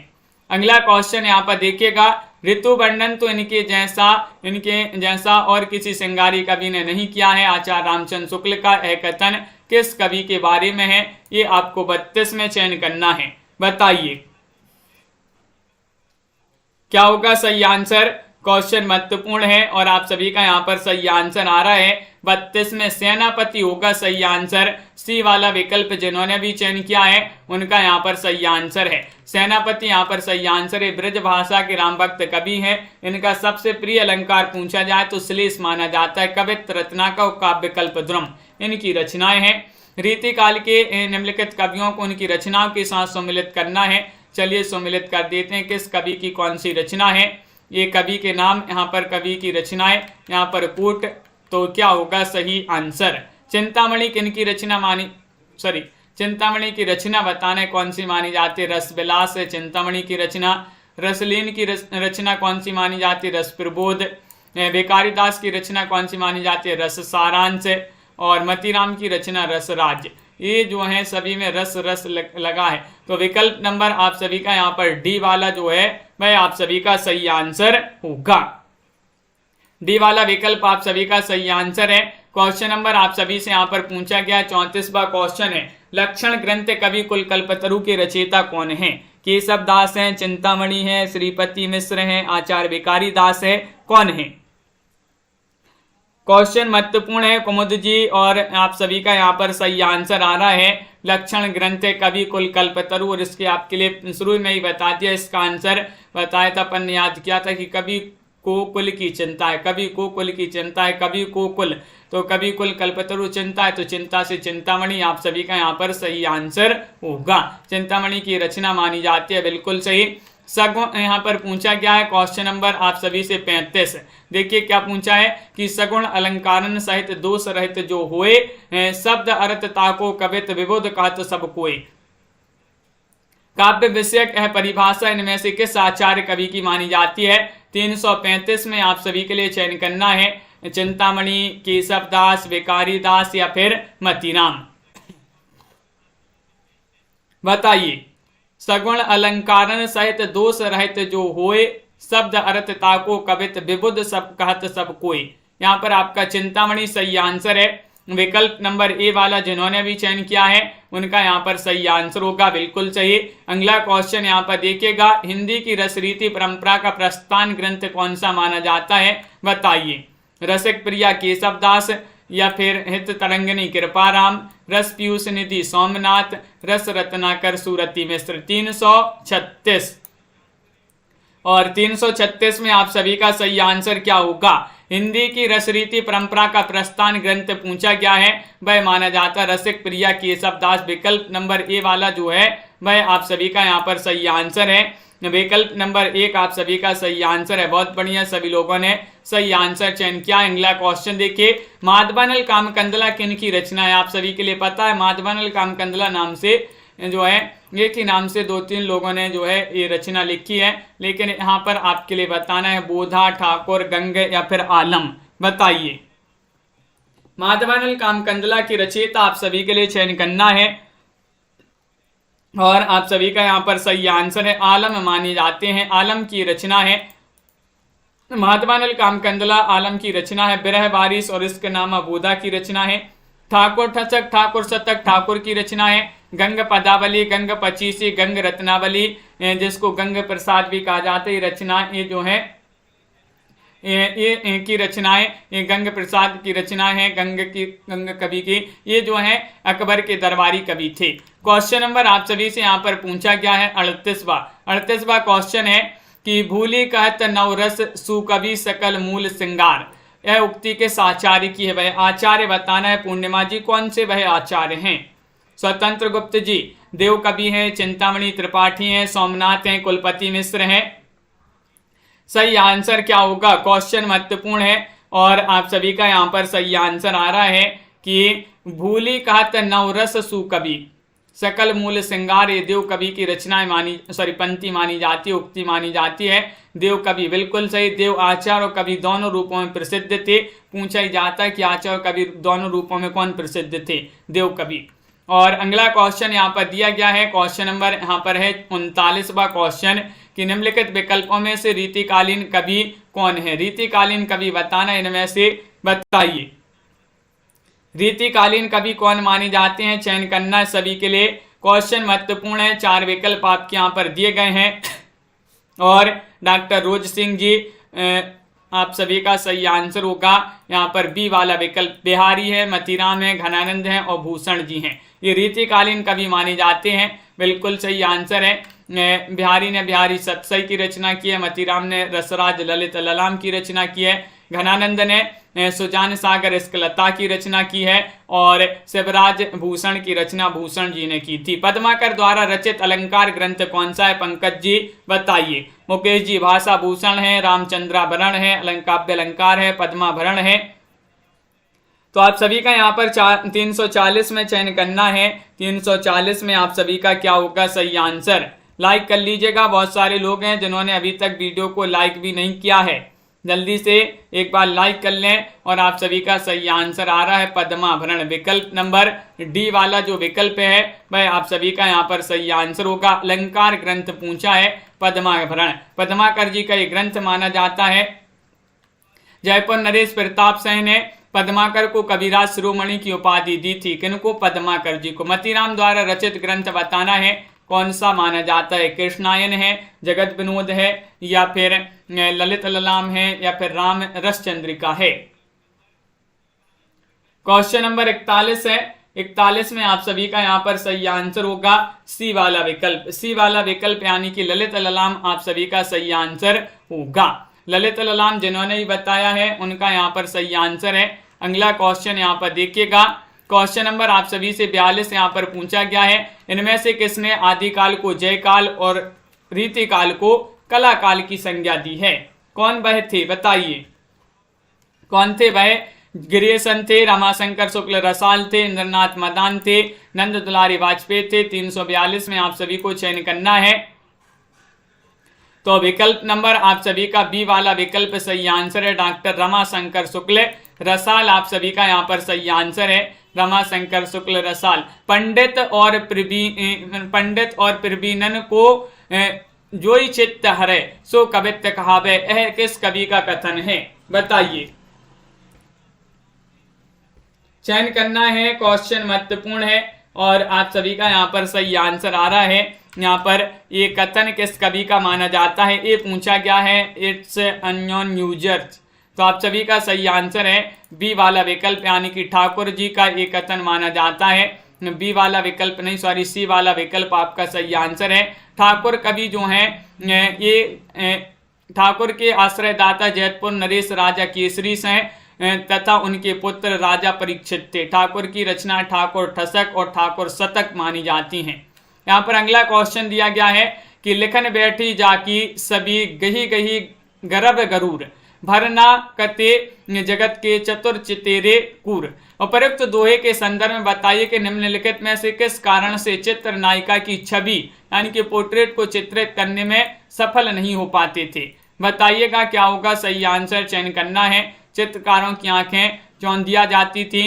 अगला क्वेश्चन यहाँ पर देखिएगा। ऋतु वर्णन तो इनके जैसा और किसी श्रृंगारी कवि ने नहीं किया है। आचार्य रामचंद्र शुक्ल का यह कथन किस कवि के बारे में है? ये आपको 32 में चयन करना है। बताइए क्या होगा सही आंसर। क्वेश्चन महत्वपूर्ण है और आप सभी का यहाँ पर सही आंसर आ रहा है 32 में सेनापति होगा सही आंसर। सी वाला विकल्प जिन्होंने भी चयन किया है उनका यहाँ पर सही आंसर है। सेनापति यहाँ पर सही आंसर है। ब्रज भाषा के राम भक्त कवि हैं। इनका सबसे प्रिय अलंकार पूछा जाए तो श्लेष माना जाता है। कवित्व रत्नाकर और काव्य कल्पद्रुम इनकी रचनाएं हैं। रीतिकाल के निम्नलिखित कवियों को उनकी रचनाओं के साथ सम्मिलित करना है। चलिए सम्मिलित कर देते हैं किस कवि की कौन सी रचना है। ये कवि के नाम, यहाँ पर कवि की रचनाएं, यहाँ पर कूट, तो क्या होगा सही आंसर। चिंतामणि किनकी रचना चिंतामणि की रचना बताना है कौन सी मानी जाती है। रसविलास है चिंतामणि की रचना। रसलीन की रचना कौन सी मानी जाती है। रस प्रबोध। भिखारीदास की रचना कौन सी मानी जाती है। रस सारांश। और मतीराम की रचना रसराज। ये जो है सभी में रस लगा है। तो विकल्प नंबर आप सभी का यहाँ पर डी वाला जो है वह आप सभी का सही आंसर होगा। डी वाला विकल्प आप सभी का सही आंसर है। क्वेश्चन नंबर आप सभी से यहाँ पर पूछा गया 34वां क्वेश्चन है। लक्षण ग्रंथ कवि कुल कल्पतरु के रचयिता कौन है? केशव दास है, चिंतामणि है, श्रीपति मिश्र है, आचार्य भिखारी दास है, कौन है? क्वेश्चन महत्वपूर्ण है कुमुद जी और आप सभी का यहाँ पर सही आंसर आ रहा है लक्षण ग्रंथ कवि कुल कल्पतरु। और इसके आपके लिए शुरू में ही बता दिया, इसका आंसर बताया था, अपन ने याद किया था कि कवि को कुल की चिंता है, कवि को कुल की चिंता है, कवि को कुल, तो कवि कुल कल्पतरु चिंता है, तो चिंता से चिंतामणि आप सभी का यहाँ पर सही आंसर होगा। चिंतामणि की रचना मानी जाती है, बिल्कुल सही। सगुण यहाँ पर पूछा गया है क्वेश्चन नंबर आप सभी से 35। देखिए क्या पूछा है कि सगुण अलंकारन सहित दोष रहित जो होए, शब्द अर्थ ताको कवित विबुध कहत सब कोई। काव्य विषयक यह परिभाषा इनमें से किस आचार्य कवि की मानी जाती है? 335 में आप सभी के लिए चयन करना है। चिंतामणि, केशव दास, भिखारी दास या फिर मतीराम। बताइए सगुण अलंकारन सहित दोष रहित जो होए, शब्द अर्थ ताको कवित विबुध सब कहत सब कोई। यहाँ पर आपका चिंतामणि सही आंसर है। विकल्प नंबर ए वाला जिन्होंने भी चयन किया है उनका यहाँ पर सही आंसर होगा, बिल्कुल सही। अगला क्वेश्चन यहाँ पर देखिएगा, हिंदी की रसरीति परंपरा का प्रस्थान ग्रंथ कौन सा माना जाता है? बताइए। रसिक प्रिया केशव दास या फिर हित तरंगिनी कृपाराम, रस पीयूष निधि सोमनाथ, रस रत्नाकर सूरती मिश्र। 336 और 336 में आप सभी का सही आंसर क्या होगा? हिंदी की रसरीति परंपरा का प्रस्थान ग्रंथ पूछा गया है, वह माना जाता रसिक प्रिया केशव दास। विकल्प नंबर ए वाला जो है वह आप सभी का यहाँ पर सही आंसर है। विकल्प नंबर 1 आप सभी का सही आंसर है। बहुत बढ़िया, सभी लोगों ने सही आंसर चयन किया। अगला क्वेश्चन देखिए, माधवानल कामकंदला किन की रचना है? आप सभी के लिए पता है माधवानल कामकंदला नाम से जो है एक ही नाम से 2-3 लोगों ने जो है ये रचना लिखी है, लेकिन यहाँ पर आपके लिए बताना है बोधा, ठाकुर, गंग या फिर आलम। बताइए माधवानल कामकंदला की रचयिता आप सभी के लिए चयन करना है और आप सभी का यहाँ पर सही आंसर है आलम माने जाते हैं। आलम की रचना है माधवानल कामकंदला, आलम की रचना है बिरह बारिश और इसके नामा बोधा की रचना है। ठाकुर ठसक, ठाकुर शतक ठाकुर की रचना है। गंग पदावली, गंग पचीसी, गंग रत्नावली जिसको गंग प्रसाद भी कहा जाता है, रचना ये जो है ये की रचनाएं, ये गंग प्रसाद की रचना है, गंग कवि की, ये जो है अकबर के दरबारी कवि थे। क्वेश्चन नंबर आप सभी से यहाँ पर पूछा गया है 38वां क्वेश्चन है कि भूली कहत नवरस सुकवि सकल मूल श्रृंगार। यह उक्ति के आचार्य की है, वह आचार्य बताना है। पूर्णिमा जी कौन से वह आचार्य हैं? स्वतंत्र गुप्त जी देव कवि हैं, चिंतामणि त्रिपाठी हैं, सोमनाथ हैं, कुलपति मिश्र हैं। सही आंसर क्या होगा? क्वेश्चन महत्वपूर्ण है और आप सभी का यहाँ पर सही आंसर आ रहा है कि भूली कहत नवरस सुकवि सकल मूल श्रृंगार, ये देव कवि की रचनाएं पंक्ति मानी जाती है, उक्ति मानी जाती है। देव कवि बिल्कुल सही। देव आचार्य और कवि दोनों रूपों में प्रसिद्ध थे। पूछा ही जाता है कि आचार्य और कवि दोनों रूपों में कौन प्रसिद्ध थे? देव कवि। और अगला क्वेश्चन यहाँ पर दिया गया है, क्वेश्चन नंबर यहाँ पर है 39वां क्वेश्चन कि निम्नलिखित विकल्पों में से रीतिकालीन कवि कौन है। रीतिकालीन कवि बताना, इनमें से बताइए रीतिकालीन कवि कौन माने जाते हैं, चयन करना सभी के लिए। क्वेश्चन महत्वपूर्ण है, 4 विकल्प आपके यहाँ पर दिए गए हैं और डॉक्टर रोज सिंह जी आप सभी का सही आंसर होगा यहाँ पर बी वाला विकल्प। बिहारी है, मतीराम है, घनानंद है और भूषण जी हैं, ये रीतिकालीन कवि माने जाते हैं। बिल्कुल सही आंसर है। बिहारी ने बिहारी सतसई की रचना की है, मतीराम ने रसराज ललित ललाम की रचना की है, घनानंद ने सुजान सागर स्कलता की रचना की है और शिवराज भूषण की रचना भूषण जी ने की थी। पद्माकर द्वारा रचित अलंकार ग्रंथ कौन सा है, पंकज जी बताइए। मुकेश जी भाषा भूषण है, रामचंद्राभरण है, अलंकाव्य अलंकार है, पद्माभरण है। तो आप सभी का यहाँ पर 340 में चयन करना है। 340 में आप सभी का क्या होगा सही आंसर। लाइक कर लीजिएगा, बहुत सारे लोग हैं जिन्होंने अभी तक वीडियो को लाइक भी नहीं किया है, जल्दी से एक बार लाइक कर लें। और आप सभी का सही आंसर आ रहा है पद्माभरण, विकल्प नंबर डी वाला जो विकल्प है वह आप सभी का यहाँ पर सही आंसर होगा। अलंकार ग्रंथ पूछा है पद्माभरण, पद्माकर जी का ये ग्रंथ माना जाता है। जयपुर नरेश प्रताप सिंह ने पद्माकर को कविराज शिरोमणि की उपाधि दी थी, किनको, पद्माकर जी को। मतीराम द्वारा रचित ग्रंथ बताना है, कौन सा माना जाता है, कृष्णायन है, जगत विनोद है या फिर ललित ललाम है या फिर राम रस चंद्रिका है। क्वेश्चन नंबर 41 है। 41 में आप सभी का यहाँ पर सही आंसर होगा सी वाला विकल्प। सी वाला विकल्प यानी कि ललित ललाम आप सभी का सही आंसर होगा। ललित ललाम जिन्होंने भी बताया है उनका यहाँ पर सही आंसर है। अगला क्वेश्चन यहाँ पर देखिएगा, क्वेश्चन नंबर आप सभी से 42 यहाँ पर पूछा गया है। इनमें से किसने आदिकाल को जयकाल और रीतिकाल को कलाकाल की संज्ञा दी है, कौन वह थे बताइए, कौन थे वह। गिरीशन थे, रमाशंकर शुक्ल रसाल थे, इंद्रनाथ मदान थे, नंद दुलारी वाजपेयी थे। 342 में आप सभी को चयन करना है। तो विकल्प नंबर आप सभी का बी वाला विकल्प सही आंसर है, डॉक्टर रमाशंकर शुक्ल रसाल आप सभी का यहाँ पर सही आंसर है, रमाशंकर शुक्ल रसाल। पंडित और प्रवीणन को जोई चित्त हरे सो कवित्व कहावे, यह किस कवि का कथन है बताइए। चयन करना है, क्वेश्चन महत्वपूर्ण है और आप सभी का यहाँ पर सही आंसर आ रहा है। यहाँ पर ये कथन किस कवि का माना जाता है, ये पूछा गया है, इट्स अननोन यूजर्स। तो आप सभी का सही आंसर है बी वाला विकल्प यानी कि ठाकुर जी का ये कथन माना जाता है। बी वाला विकल्प नहीं, सॉरी, सी वाला विकल्प आपका सही आंसर है। ठाकुर कवि जो हैं ये ठाकुर के आश्रयदाता जयपुर नरेश राजा केसरी से तथा उनके पुत्र राजा परीक्षित थे। ठाकुर की रचना ठाकुर ठसक और ठाकुर शतक मानी जाती हैं। यहाँ पर अगला क्वेश्चन दिया गया है कि लिखन बैठी जाकी सभी गही गही गर्भ गरूर भरना कते जगत के चतुर चितेरे कूर। उपयुक्त दोहे के संदर्भ में बताइए कि निम्नलिखित में से किस कारण से चित्र नायिका की छवि यानी कि पोर्ट्रेट को चित्रित करने में सफल नहीं हो पाते थे, बताइएगा क्या होगा सही आंसर। चयन करना है। चित्रकारों की आंखें चौंध दिया जाती थी।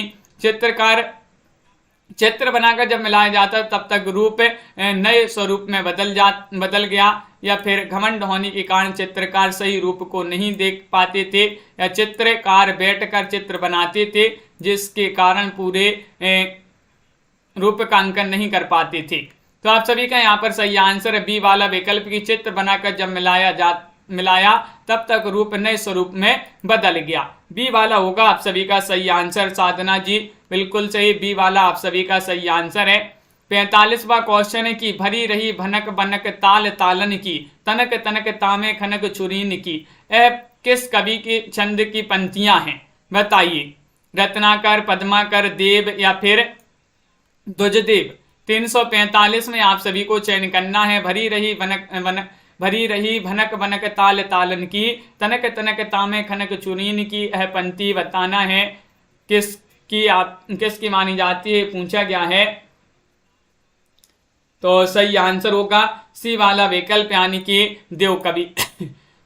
चित्र बनाकर जब मिलाया जाता तब तक रूप नए स्वरूप में बदल गया, या फिर घमंड होने के कारण चित्रकार सही रूप को नहीं देख पाते थे, या चित्रकार बैठकर चित्र बनाते थे जिसके कारण पूरे रूप का अंकन नहीं कर पाते थे। तो आप सभी का यहाँ पर सही आंसर है बी वाला विकल्प की चित्र बनाकर जब मिलाया तब तक रूप नए स्वरूप में बदल गया। बी वाला होगा आप सभी का सही आंसर। साधना जी बिल्कुल सही, बी वाला आप सभी का सही आंसर है। 45वां क्वेश्चन है कि भरी रही भनक बनक ताल तालन की तनक तनक तामे खनक छुरीन की, यह किस कवि के छंद की पंक्तियां हैं बताइए। रत्नाकर, पद्माकर, देव या फिर द्विजदेव। 345 में आप सभी को चयन करना है। भरी रही भनक बनक ताल तालन की तनक तनक तामे खनक चुरीन की, यह पंक्ति बताना है किसकी मानी जाती है, पूछा गया है। तो सही आंसर होगा सी वाला विकल्प यानी कि देव कवि।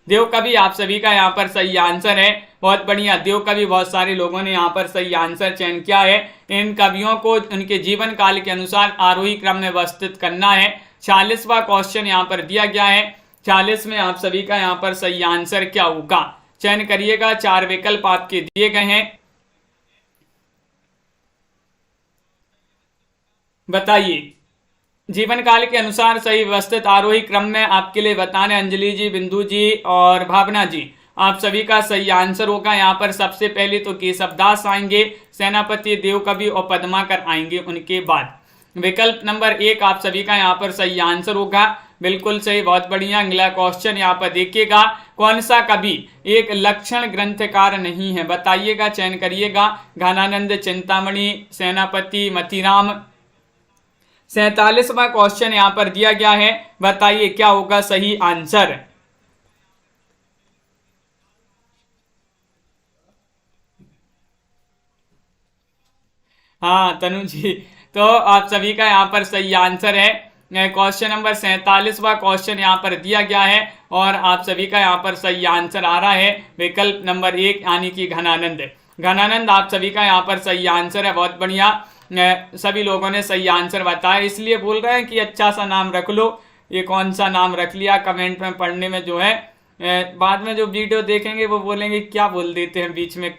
देव कवि आप सभी का यहाँ पर सही आंसर है। बहुत बढ़िया, देव कवि बहुत सारे लोगों ने यहाँ पर सही आंसर चयन किया है। इन कवियों को उनके जीवन काल के अनुसार आरोही क्रम में व्यवस्थित करना है। 46वां क्वेश्चन यहाँ पर दिया गया है। 40 में आप सभी का यहाँ पर सही आंसर क्या होगा, चयन करिएगा। 4 विकल्प आपके दिए गए हैं, बताइए। जीवन काल के अनुसार सही व्यवस्थित आरोही क्रम में आपके लिए बताने अंजलि जी, बिंदु जी और भावना जी, आप सभी का सही आंसर होगा। यहाँ पर सबसे पहले तो केशवदास आएंगे, सेनापति, देवकवि और पद्माकर आएंगे उनके बाद। विकल्प नंबर 1 आप सभी का यहाँ पर सही आंसर होगा, बिल्कुल सही, बहुत बढ़िया। अगला क्वेश्चन यहाँ पर देखिएगा, कौन सा कवि एक लक्षण ग्रंथकार नहीं है, बताइएगा, चयन करिएगा। घनानंद, चिंतामणि, सेनापति, मतीराम। 47वां क्वेश्चन यहाँ पर दिया गया है, बताइए क्या होगा सही आंसर। हाँ तनु जी, तो आप सभी का यहाँ पर सही आंसर है। क्वेश्चन नंबर 47वां क्वेश्चन यहाँ पर दिया गया है और आप सभी का यहाँ पर सही आंसर आ रहा है विकल्प नंबर 1 यानी कि घनानंद। घनानंद आप सभी का यहाँ पर सही आंसर है, बहुत बढ़िया। सभी लोगों ने सही आंसर बताया, इसलिए बोल रहे हैं कि अच्छा सा नाम रख लो। ये कौन सा नाम रख लिया, कमेंट में पढ़ने में जो है बाद में जो वीडियो देखेंगे वो बोलेंगे क्या बोल देते हैं बीच में।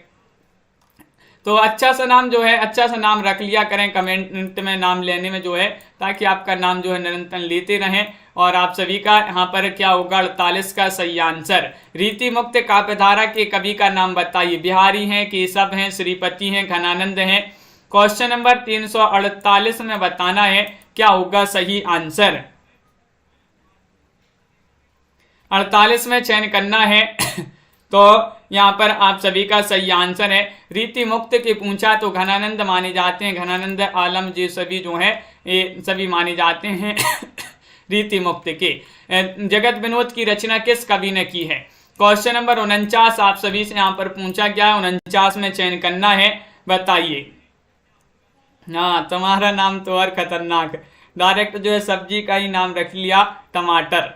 तो अच्छा सा नाम जो है, अच्छा सा नाम रख लिया करें कमेंट में नाम लेने में जो है, ताकि आपका नाम जो है निरंतर लेते रहें। और आप सभी का यहाँ पर क्या होगा 48 का सही आंसर। रीति मुक्त काव्यधारा के कवि का नाम बताइए। बिहारी हैं, केशव हैं, श्रीपति हैं, घनानंद हैं। क्वेश्चन नंबर 348 में बताना है क्या होगा सही आंसर। 48 में चयन करना है तो यहाँ पर आप सभी का सही आंसर है रीति मुक्त के पूछा तो घनानंद माने जाते हैं। घनानंद, आलम जी सभी जो है ये सभी माने जाते हैं रीति मुक्त के। जगत विनोद की रचना किस कवि ने की है। क्वेश्चन नंबर 49 आप सभी से यहाँ पर पूछा गया है, 49 में चयन करना है, बताइए। हाँ तुम्हारा नाम तो और खतरनाक, डायरेक्ट जो है सब्जी का ही नाम रख लिया, टमाटर।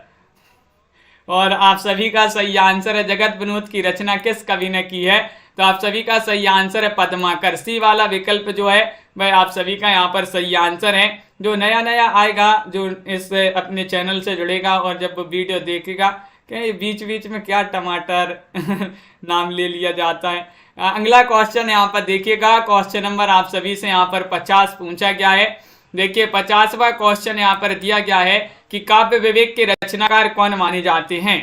और आप सभी का सही आंसर है जगत विनोद की रचना किस कवि ने की है, तो आप सभी का सही आंसर है पद्माकर। सी वाला विकल्प जो है वह आप सभी का यहाँ पर सही आंसर है। जो नया नया आएगा, जो इस अपने चैनल से जुड़ेगा और जब वो वीडियो देखेगा कि बीच बीच में क्या टमाटर नाम ले लिया जाता है। अगला क्वेश्चन यहाँ पर देखिएगा, क्वेश्चन नंबर आप सभी से यहाँ पर 50 पूछा गया है। देखिए 50वां क्वेश्चन यहाँ पर दिया गया है कि काव्य विवेक के रचनाकार कौन माने जाते हैं।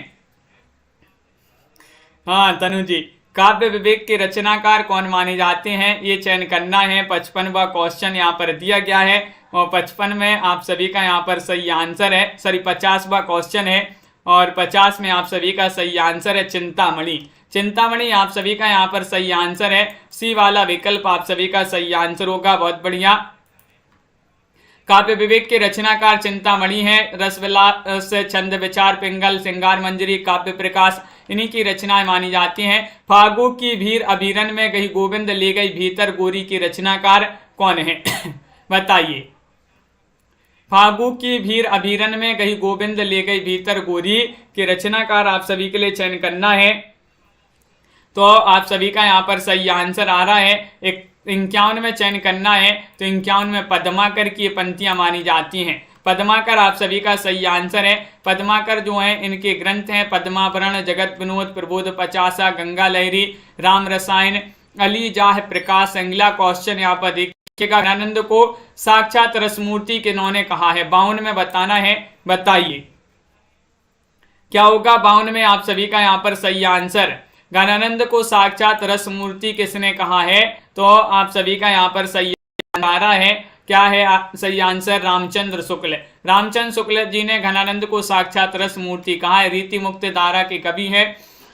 हाँ तनु जी, काव्य विवेक के रचनाकार कौन माने जाते हैं, ये चयन करना है। 55वां क्वेश्चन यहाँ पर दिया गया है और 55 में आप सभी का यहाँ पर सही आंसर है, सॉरी 50वां क्वेश्चन है और 50 में आप सभी का सही आंसर है चिंतामणि। चिंतामणि आप सभी का यहाँ पर सही आंसर है। सी वाला विकल्प आप सभी का सही आंसर होगा, बहुत बढ़िया। काव्य विवेक के रचनाकार चिंतामणि है। रसविलास, छंद विचार, पिंगल, श्रृंगार मंजरी, काव्य प्रकाश, इन्हीं की रचनाएं मानी जाती हैं। फागु की भीर अभिरन में गई गोविंद ले गई भीतर गोरी की रचनाकार कौन है बताइए। फागु की भीर अभिरन में गई गोविंद ले गई भीतर गोरी के रचनाकार आप सभी के लिए चयन करना है। तो आप सभी का यहाँ पर सही आंसर आ रहा है 51 में चयन करना है। तो 51 में पद्माकर की पंक्तियां मानी जाती हैं। पद्माकर आप सभी का सही आंसर है। पद्माकर जो है इनके ग्रंथ हैं पद्माभरण, जगत विनोद, प्रबोध 50, गंगा लहरी, राम रसायन, अली जाह प्रकाश। अगला क्वेश्चन यहाँ पर देखिएगा, आनंद को साक्षात रसमूर्ति के नौ ने कहा है। 52 में बताना है, बताइए क्या होगा 52 में आप सभी का यहाँ पर सही आंसर। ज्ञानानंद को साक्षात रसमूर्ति किसने कहा है, तो आप सभी का यहाँ पर सही आ रहा है क्या है सही आंसर, रामचंद्र शुक्ल। रामचंद्र शुक्ल जी ने घनानंद को साक्षात रस मूर्ति कहा है। रीति मुक्त धारा के कवि है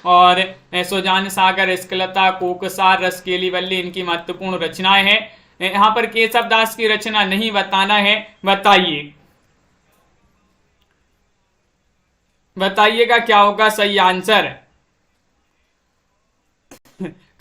और सुजान सागर, स्खलता, कोकसार, रसकेली वल्ली इनकी महत्वपूर्ण रचनाएं हैं। यहाँ पर केशव दास की रचना नहीं बताना है, बताइए बताइएगा क्या होगा सही आंसर।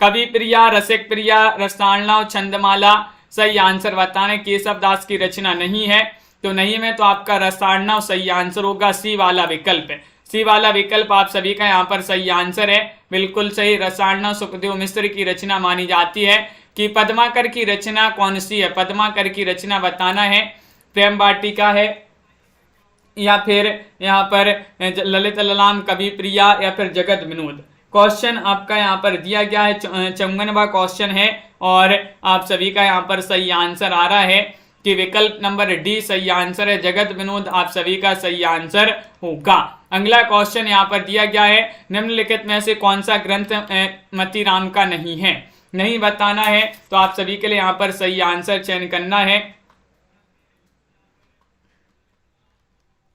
कवि प्रिया, रसिक प्रिया, रसालना, छंदमाला। सही आंसर बताने केशव दास की रचना नहीं है, तो नहीं में तो आपका रसालना सही आंसर होगा। सी वाला विकल्प है, सी वाला विकल्प आप सभी का यहाँ पर सही आंसर है, बिल्कुल सही। रसालना सुखदेव मिश्र की रचना मानी जाती है। कि पद्माकर की रचना कौन सी है, पद्माकर की रचना बताना है। प्रेम वाटिका है, या फिर यहाँ पर ललित ललाम, कवि प्रिया या फिर जगत विनोद। क्वेश्चन आपका यहाँ पर दिया गया है, 54वां क्वेश्चन है और आप सभी का यहाँ पर सही आंसर आ रहा है कि विकल्प नंबर डी सही आंसर है, जगत विनोद आप सभी का सही आंसर होगा। अगला क्वेश्चन यहाँ पर दिया गया है, निम्नलिखित में से कौन सा ग्रंथ मतीराम का नहीं है, नहीं बताना है, तो आप सभी के लिए यहाँ पर सही आंसर चयन करना है।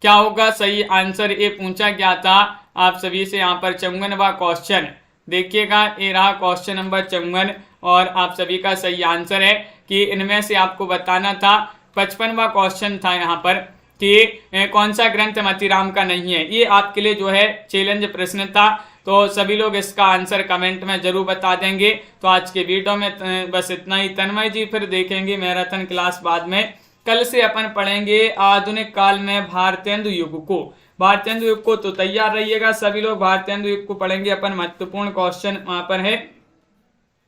क्या होगा सही आंसर, ये पूछा गया था आप सभी से यहाँ पर 54वां क्वेश्चन। देखिएगा ये रहा क्वेश्चन नंबर 54 और आप सभी का सही आंसर है कि इनमें से आपको बताना था। 55वां क्वेश्चन था यहाँ पर कि कौन सा ग्रंथ मतीराम का नहीं है। ये आपके लिए जो है चैलेंज प्रश्न था, तो सभी लोग इसका आंसर कमेंट में जरूर बता देंगे। तो आज के वीडियो में बस इतना ही। तन्मय जी फिर देखेंगे मैराथन क्लास बाद में। कल से अपन पढ़ेंगे आधुनिक काल में भारतेंदु युग को। भारतेंदु युग को तो तैयार रहिएगा सभी लोग, भारतेंदु युग को पढ़ेंगे अपन। महत्वपूर्ण क्वेश्चन वहां पर है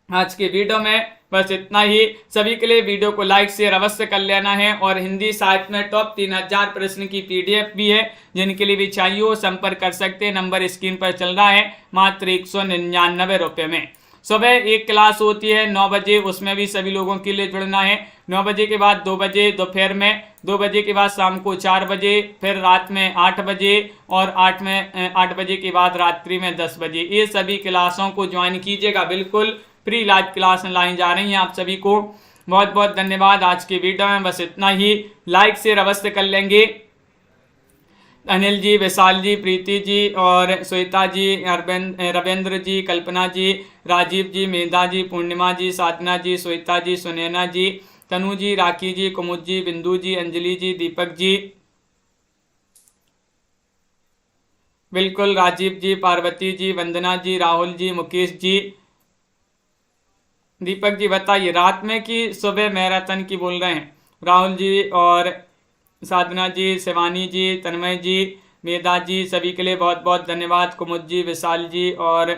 आज के वीडियो में। बस इतना ही। सभी के लिए वीडियो को लाइक शेयर अवश्य कर लेना है। और हिंदी साहित्य में टॉप 3000 प्रश्न की पीडीएफ भी है, जिनके लिए भी चाहिए हो संपर्क कर सकते हैं। नंबर स्क्रीन पर चल रहा है, मात्र 199 रुपये में। सुबह एक क्लास होती है 9 बजे, उसमें भी सभी लोगों के लिए जुड़ना है। 9 बजे के बाद 2 बजे दोपहर में, 2 बजे के बाद शाम को 4 बजे, फिर रात में 8 बजे और 8 बजे के बाद रात्रि में 10 बजे। ये सभी क्लासों को ज्वाइन कीजिएगा, बिल्कुल फ्री लाइव क्लास लाई जा रही हैं आप सभी को। बहुत बहुत धन्यवाद। आज की वीडियो में बस इतना ही। लाइक शेयर अवश्य कर लेंगे। अनिल जी, विशाल जी, प्रीति जी और श्वेता जी, रविंद्र जी, कल्पना जी, राजीव जी, मेधा जी, पूर्णिमा जी, साधना जी, श्वेता जी, सुनैना जी, तनु जी, राखी जी, कुमुद जी, बिंदु जी, अंजलि जी, दीपक जी, बिल्कुल राजीव जी, पार्वती जी, वंदना जी, राहुल जी, मुकेश जी। दीपक जी बताइए रात में कि सुबह मैराथन की बोल रहे हैं? राहुल जी और साधना जी, शिवानी जी, तन्मय जी, मेधा जी, सभी के लिए बहुत बहुत धन्यवाद। कुमुद जी, विशाल जी और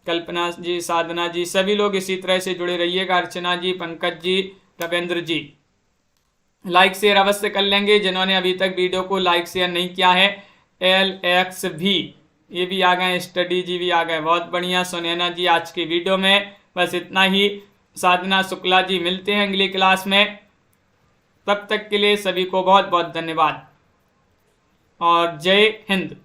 कल्पना जी, साधना जी, सभी लोग इसी तरह से जुड़े रहिएगा। अर्चना जी, पंकज जी, रविंद्र जी, लाइक शेयर अवश्य कर लेंगे। जिन्होंने अभी तक वीडियो को लाइक शेयर नहीं किया है, LX भी, ये भी आ गए, स्टडी जी भी आ गए, बहुत बढ़िया। सुनैना जी आज की वीडियो में बस इतना ही। साधना शुक्ला जी, मिलते हैं अगली क्लास में। तब तक के लिए सभी को बहुत बहुत धन्यवाद और जय हिंद।